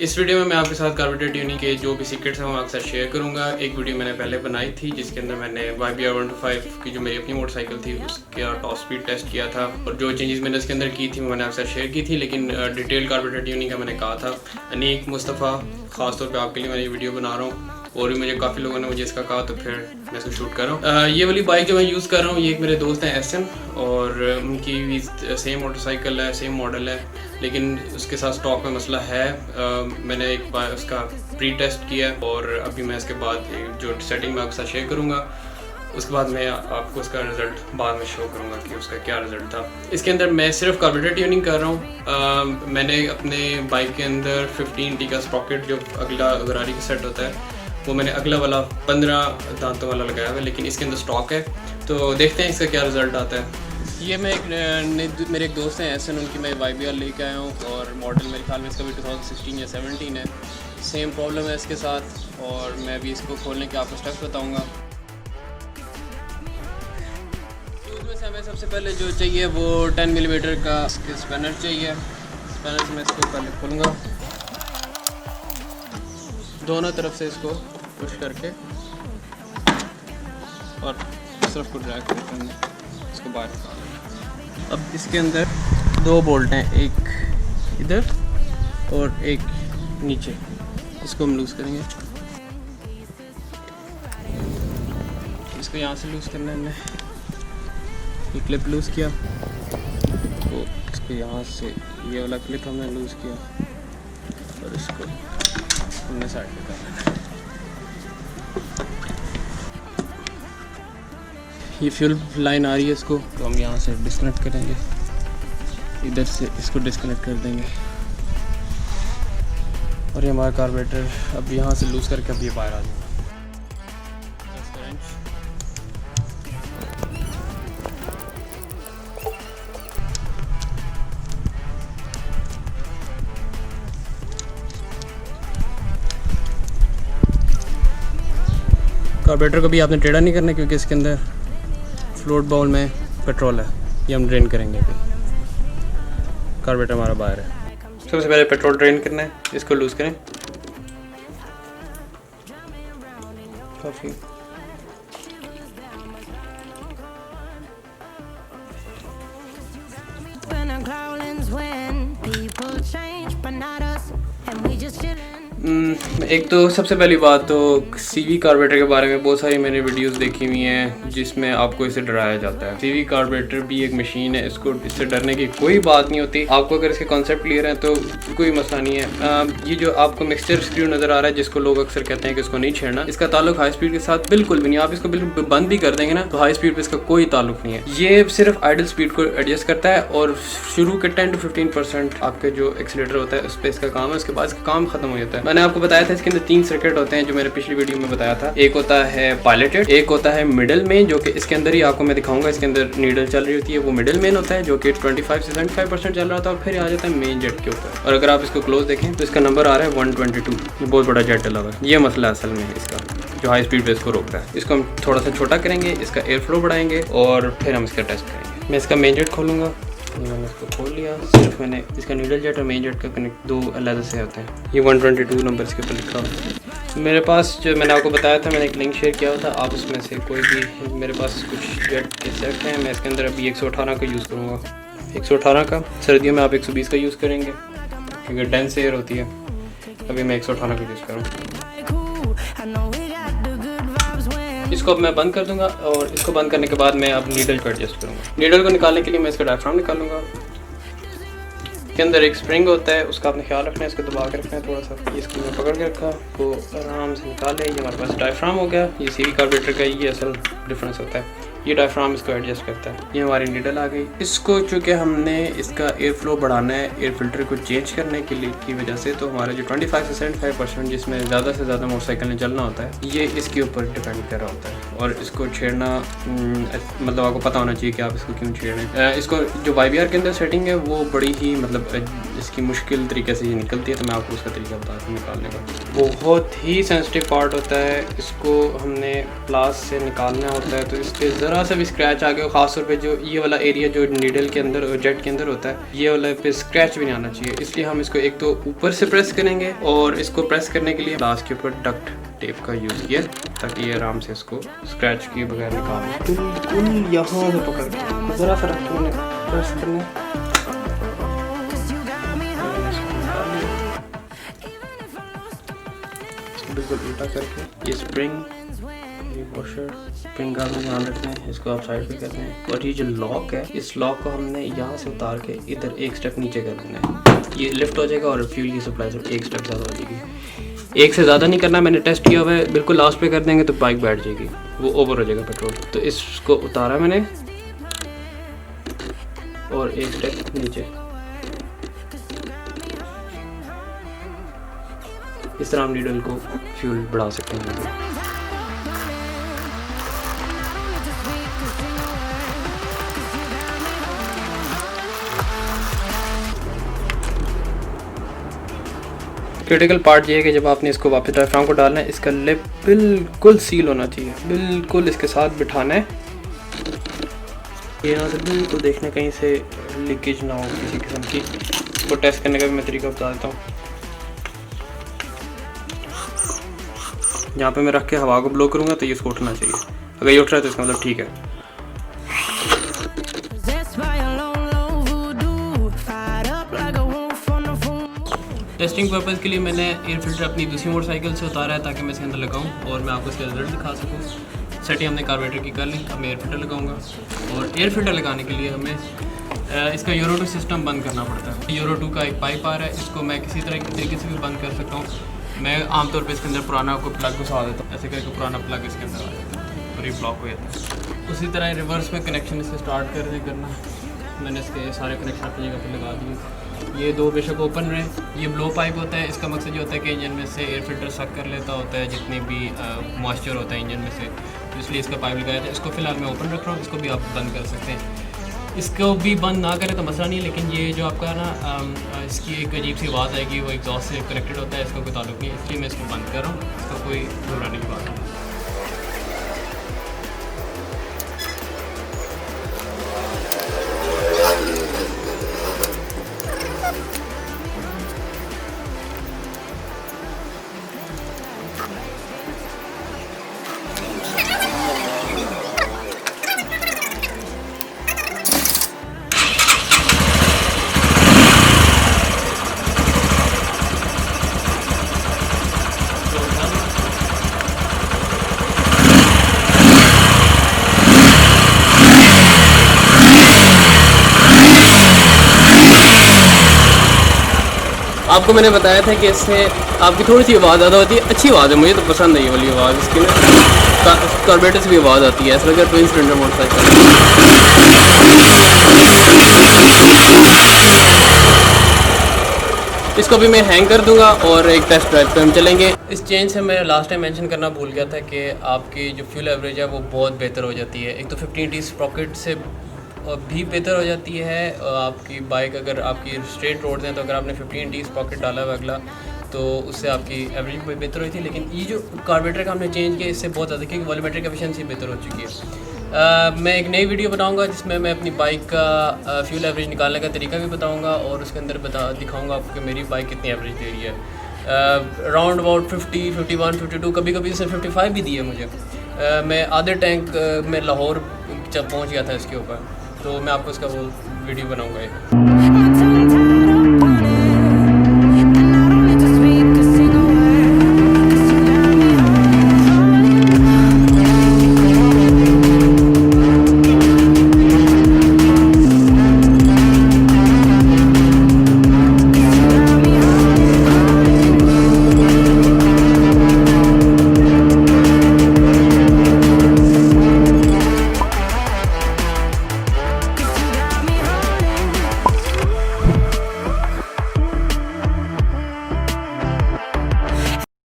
इस वीडियो में मैं आपके साथ कार्बोरेटर ट्यूनिंग के जो भी सीक्रेट्स हैं वो आपके साथ शेयर करूंगा। एक वीडियो मैंने पहले बनाई थी जिसके अंदर मैंने YBR 125 की जो मेरी अपनी मोटरसाइकिल थी उसका टॉप स्पीड टेस्ट किया था और जो चेंजेस मैंने इसके अंदर की थी वो मैंने आपके साथ शेयर की थी। लेकिन डिटेल कार्बोरेटर ट्यूनिंग का मैंने कहा था। अनीक मुस्तफ़ा ख़ासतौर पर आपके लिए मैं ये वीडियो बना रहा हूँ और भी मुझे काफ़ी लोगों ने मुझे इसका कहा तो फिर मैं इसको शूट कर रहा हूँ। ये वाली बाइक जो मैं यूज़ कर रहा हूँ ये एक मेरे दोस्त हैं SM और उनकी भी सेम मोटरसाइकिल है, सेम मॉडल है, लेकिन उसके साथ स्टॉक में मसला है। मैंने एक बार उसका प्री टेस्ट किया और अभी मैं इसके बाद जो सेटिंग मैं आपके साथ शेयर करूँगा उसके बाद मैं आपको उसका रिज़ल्ट बाद में शो करूँगा कि उसका क्या रिज़ल्ट था। इसके अंदर मैं सिर्फ कार्बोरेटर ट्यूनिंग कर रहा हूँ। मैंने अपने बाइक के अंदर 15T का स्प्रॉकेट जो अगला गरारी का सेट होता है वो मैंने अगला वाला 15 दांतों वाला लगाया हुआ है, लेकिन इसके अंदर स्टॉक है तो देखते हैं इसका क्या रिज़ल्ट आता है। ये मैं मेरे एक दोस्त हैं SN, उनकी मैं YBR लेके आया हूँ और मॉडल मेरे ख्याल में इसका भी 2016 या 17 है। सेम प्रॉब्लम है इसके साथ और मैं भी इसको खोलने के आपको स्टेप्स बताऊँगा। उसमें से हमें सबसे पहले जो चाहिए वो 10 मिलीमीटर का स्पैनर चाहिए। स्पैनर से मैं इसको पहले खोलूँगा, दोनों तरफ से इसको पुश करके और इस तरफ को ड्रैग करके हमने इसको बाहर निकाला। अब इसके अंदर दो बोल्ट हैं, एक इधर और एक नीचे, इसको हम लूज़ करेंगे। इसको यहाँ से लूज़ करना है हमने, ये क्लिप लूज़ किया तो इसको यहाँ से ये वाला क्लिप हमने लूज़ किया और इसको हमने साइड पे करना है। ये फ्यूल लाइन आ रही है इसको तो हम यहाँ से डिस्कनेक्ट करेंगे, इधर से इसको डिस्कनेक्ट कर देंगे और ये हमारा कार्बोरेटर अब यहाँ से लूज़ करके अब ये बाहर आ जाएगा। कार्बोरेटर को भी आपने टेढ़ा नहीं करना क्योंकि इसके अंदर फ्लोट बाउल में पेट्रोल है, ये हम ड्रेन करेंगे। अभी कार्बोरेटर हमारा बाहर है। सबसे पहले पेट्रोल ड्रेन करना है, इसको लूज़ करें काफ़ी। एक तो सबसे पहली बात तो CV कार्बोरेटर के बारे में बहुत सारी मैंने वीडियोस देखी हुई हैं जिसमें आपको इसे डराया जाता है। CV कार्बोरेटर भी एक मशीन है, इसको इससे डरने की कोई बात नहीं होती। आपको अगर इसके कॉन्सेप्ट क्लियर है तो कोई मसला नहीं है। ये जो आपको मिक्सचर स्क्रू नज़र आ रहा है जिसको लोग अक्सर कहते हैं कि इसको नहीं छेड़ना, इसका ताल्लुक हाई स्पीड के साथ बिल्कुल भी नहीं। आप इसको बिल्कुल बंद भी कर देंगे ना तो हाई स्पीड पर इसका कोई ताल्लुक नहीं है। ये सिर्फ आइडल स्पीड को एडजस्ट करता है और शुरू के 10 to 15% आपके जो एक्सीलेटर होता है उस पर इसका काम है, उसके बाद इसका काम खत्म हो जाता है। मैंने आपको बताया था इसके अंदर 3 सर्किट होते हैं जो मैंने पिछली वीडियो में बताया था। एक होता है पायलटेड, एक होता है मिडल मेन जो कि इसके अंदर ही आपको मैं दिखाऊंगा। इसके अंदर नीडल चल रही होती है, वो मिडल मेन होता है जो कि 25 से 75% चल रहा होता है और फिर आ जाता है मेन जेट के ऊपर। और अगर आप इसको क्लोज देखें तो इसका नंबर आ रहा है 122। ये बहुत बड़ा जेट डला हुआ है। ये मसला असल में है इसका जो हाई स्पीड पे इसको रोकता है। इसको हम थोड़ा सा छोटा करेंगे, इसका एयर फ्लो बढ़ाएंगे और फिर हम इसका टेस्ट करेंगे। मैं इसका मेन जेट खोलूँगा, मैंने इसको खोल लिया। सिर्फ मैंने इसका नीडल जेट और मेन जेट का कनेक्ट दो अलग से होते हैं। ये 122 नंबर इसके ऊपर लिखा हुआ। मेरे पास जो मैंने आपको बताया था, मैंने एक लिंक शेयर किया था, आप उसमें से कोई भी, मेरे पास कुछ जेट के सेट हैं। मैं इसके अंदर अभी 118 का यूज़ करूँगा, 118 का। सर्दियों में आप 120 का यूज़ करेंगे क्योंकि डेंस एयर होती है। अभी मैं 118 का यूज़ करूँ। इसको अब मैं बंद कर दूंगा और इसको बंद करने के बाद मैं अब नीडल को एडजस्ट करूँगा। नीडल को निकालने के लिए मैं इसका डायफ्राम निकालूंगा। के अंदर एक स्प्रिंग होता है, उसका आपने ख्याल रखना है, इसको दबा के रखना है थोड़ा सा। इसको मैं पकड़ के रखा तो आराम से निकाले। ये हमारे पास डायफ्राम हो गया। ये CV कार्बोरेटर का ये असल डिफरेंस होता है, ये डायफ्राम इसको एडजस्ट करता है। ये हमारी नीडल आ गई। इसको चूँकि हमने इसका एयर फ्लो बढ़ाना है एयर फिल्टर को चेंज करने के लिए की वजह से, तो हमारा जो 25 से 75% जिसमें ज़्यादा से ज़्यादा मोटरसाइकिल में चलना होता है ये इसके ऊपर डिपेंड कर रहा होता है। और इसको छेड़ना मतलब आपको पता होना चाहिए कि आप इसको क्यों छेड़ रहे हैं। इसको जो YBR के अंदर सेटिंग है वो बड़ी ही मतलब इसकी मुश्किल तरीके से ये निकलती है, तो मैं आपको उसका तरीका बताता हूँ निकालने का। बहुत ही सेंसिटिव पार्ट होता है, इसको हमने प्लास से निकालना होता है। तो इस पर ज़रा सा भी स्क्रैच आ गया, खासतौर पे जो ये वाला एरिया जो नीडल के अंदर और जेट के अंदर होता है, ये वाला पे स्क्रैच भी नहीं आना चाहिए। इसलिए हम इसको एक तो ऊपर से प्रेस करेंगे और इसको प्रेस करने के लिए ग्लास के ऊपर डक्ट टेप का यूज़ किया ताकि ये आराम से इसको स्क्रैच किए बगैर निकाल। बिल्कुल यहाँ से पकड़ के ज़रा सा रख के प्रेस करना, बिल्कुल उल्टा करके ये स्प्रिंग, ये वॉशर, स्प्रिंग का भी ध्यान रखना है, इसको आप साइड पे करना है। और ये जो लॉक है, इस लॉक को हमने यहाँ से उतार के इधर एक स्टेप नीचे कर देना है, ये लिफ्ट हो जाएगा और फ्यूल की सप्लाई से एक स्टेप ज़्यादा हो जाएगी। एक से ज़्यादा नहीं करना, मैंने टेस्ट किया हुआ है, बिल्कुल लास्ट पे कर देंगे तो बाइक बैठ जाएगी, वो ओवर हो जाएगा पेट्रोल। तो इसको उतारा मैंने और एक स्टेप नीचे, इस तरह हम नीडल को फ्यूल बढ़ा सकते हैं। क्रिटिकल पार्ट ये है कि जब आपने इसको वापस डायफ्राम को डालना है, इसका लिप बिल्कुल सील होना चाहिए, बिल्कुल इसके साथ बिठाना है। ये यहाँ से बिल्कुल देखने कहीं से लीकेज ना हो किसी किस्म की। इसको टेस्ट करने का भी मैं तरीका बता देता हूँ। यहाँ पे मैं रख के हवा को ब्लो करूँगा तो ये इसको उठना चाहिए, अगर ये उठ रहा है तो इसका मतलब ठीक है। टेस्टिंग पर्पज़ के लिए मैंने एयर फिल्टर अपनी दूसरी मोटरसाइकिल से उतारा है ताकि मैं इसके अंदर लगाऊं और मैं आपको इसका रिजल्ट दिखा सकूं। सेटिंग हमने कार्बोरेटर की कर ली, अब मैं एयर फिल्टर लगाऊंगा। और एयर फिल्टर लगाने के लिए हमें इसका यूरो 2 सिस्टम बंद करना पड़ता है। यूरो 2 का एक पाइप आ रहा है, इसको मैं किसी तरह के तरीके से भी बंद कर सकता हूँ। मैं आमतौर पर इसके अंदर पुराना कोई प्लग घुसा देता हूँ, ऐसे करके पुराना प्लग इसके अंदर आ जाता है और ये ब्लॉक हो जाता है। उसी तरह रिवर्स में कनेक्शन इससे स्टार्ट करना, मैंने इसके सारे कनेक्शन अपनी जगह पर लगा दिए। ये दो बेशक ओपन रहे। ये ब्लो पाइप होता है, इसका मकसद ये होता है कि इंजन में से एयर फिल्टर सक कर लेता होता है जितनी भी मॉइस्चर होता है इंजन में से, तो इसलिए इसका पाइप लगाया था। इसको फ़िलहाल मैं ओपन रख रहा हूँ, इसको भी आप बंद कर सकते हैं। इसको भी बंद ना करें तो मसला नहीं है, लेकिन ये जो आपका ना इसकी एक अजीब सी आवाज़ आएगी, वो एग्जॉस्ट से कनेक्टेड होता है, इसका कोई ताल्लुक नहीं, इसलिए मैं इसको बंद कर रहा हूँ। इसका कोई घबराने की बात नहीं। आपको मैंने बताया था कि इससे आपकी थोड़ी सी आवाज़ ज़्यादा होती है, अच्छी आवाज़ है, मुझे तो पसंद है ये वाली आवाज़। इसकी ना कार्बोरेटर से भी आवाज़ आती है, ऐसा लगा ट्विन सिलेंडर मोटरसाइकिल। इसको भी मैं हैंग कर दूंगा और एक टेस्ट ड्राइव पे हम चलेंगे। इस चेंज से मैं लास्ट टाइम मेंशन करना भूल गया था कि आपकी जो फ्यूल एवरेज है वो बहुत बेहतर हो जाती है। एक तो 15T स्प्रॉकेट से भी बेहतर हो जाती है आपकी बाइक। अगर आपकी स्ट्रेट रोड हैं तो अगर आपने 15T स्प्रॉकेट डाला हुआ अगला तो उससे आपकी एवरेज भी बेहतर हुई थी। लेकिन ये जो कार्बोरेटर का हमने चेंज किया इससे बहुत ज़्यादा, क्योंकि वॉल्यूमेट्रिक एफिशिएंसी बेहतर हो चुकी है। मैं एक नई वीडियो बनाऊंगा जिसमें मैं अपनी बाइक का फ्यूल एवरेज निकालने का तरीका भी बताऊंगा और उसके अंदर दिखाऊंगा आपको कि मेरी बाइक कितनी एवरेज दे रही है। राउंड अबाउट 50, 51, 52, कभी कभी इसने 55 भी दी है मुझे। मैं आधे टैंक में लाहौर जब पहुँच गया था इसके ऊपर, तो मैं आपको इसका वो वीडियो बनाऊँगा।